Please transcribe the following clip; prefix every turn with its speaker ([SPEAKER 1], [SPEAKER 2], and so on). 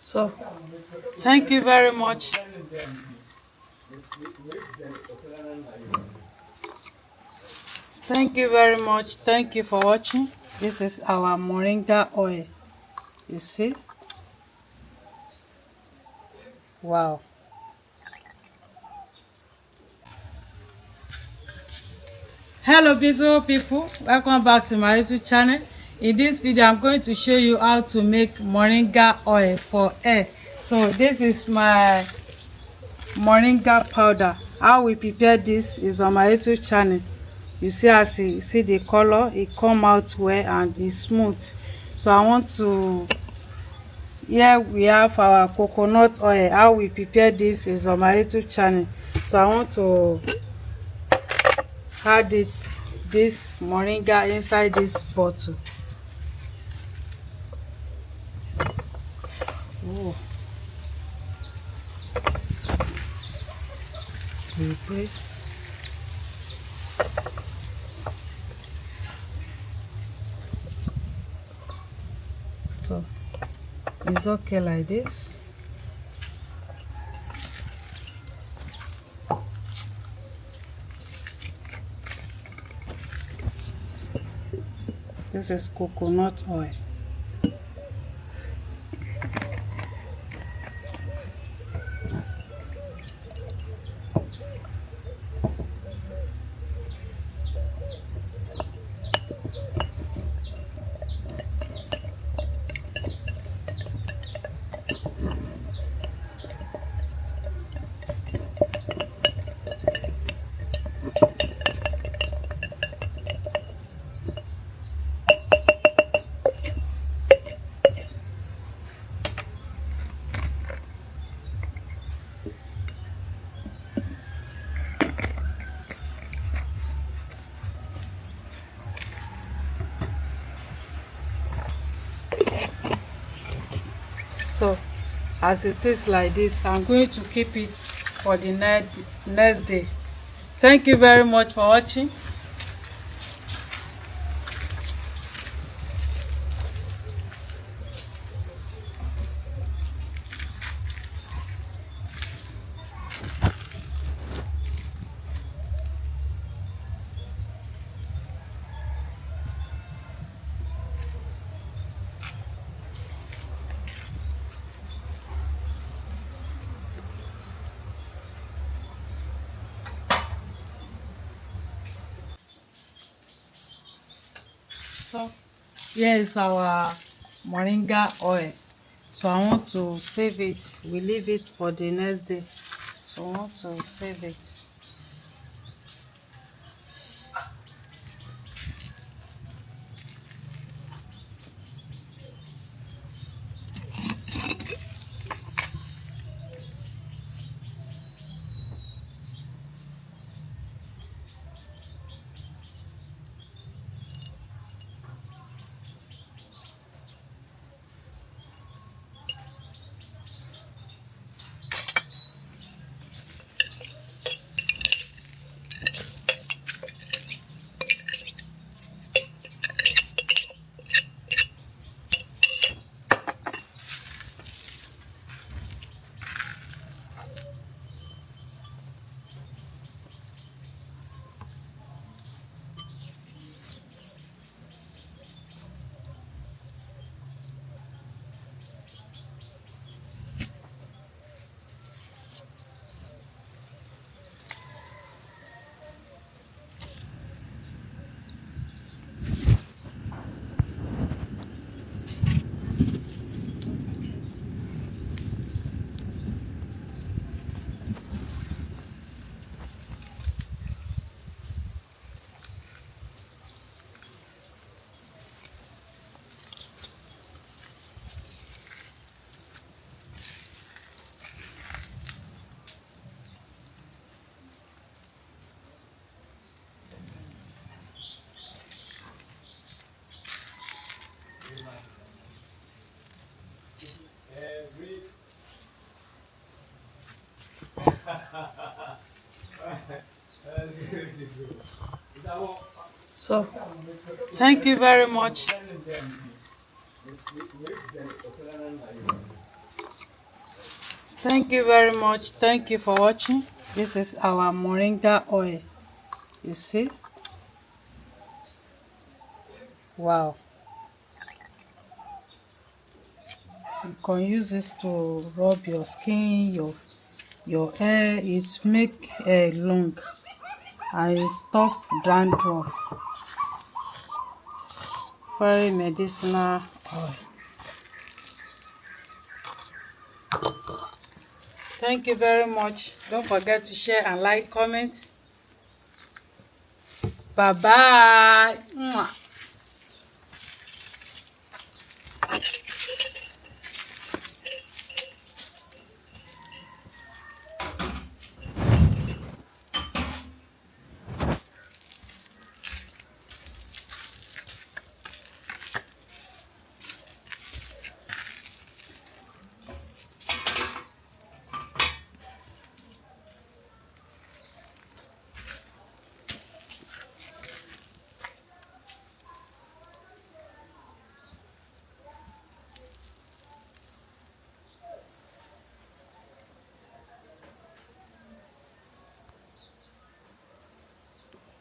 [SPEAKER 1] So, thank you very much. Thank you very much. Thank you for watching. This is our Moringa oil. You see? Wow. Hello, beautiful people. Welcome back to my YouTube channel. In this video, I'm going to show you how to make Moringa oil for hair. So, this is my Moringa powder. How we prepare this is on my YouTube channel. You see, as you see the color, it come out well and it's smooth. So I want to, here we have our coconut oil. How we prepare this is on my YouTube channel. So I want to add this moringa inside this bottle. Oh, we press. So it's okay like this. This is coconut oil. So as it is like this, I'm going to keep it for the next day. Thank you very much for watching. So here is our moringa oil. So I want to save it. We leave it for the next day. So I want to save it. So thank you very much. Thank you very much. Thank you for watching. This is our moringa oil. You see? Wow. You can use this to rub your skin, your hair. It make hair long and it stop dandruff. Very medicinal oil. Thank you very much. Don't forget to share and like, comment. Bye bye.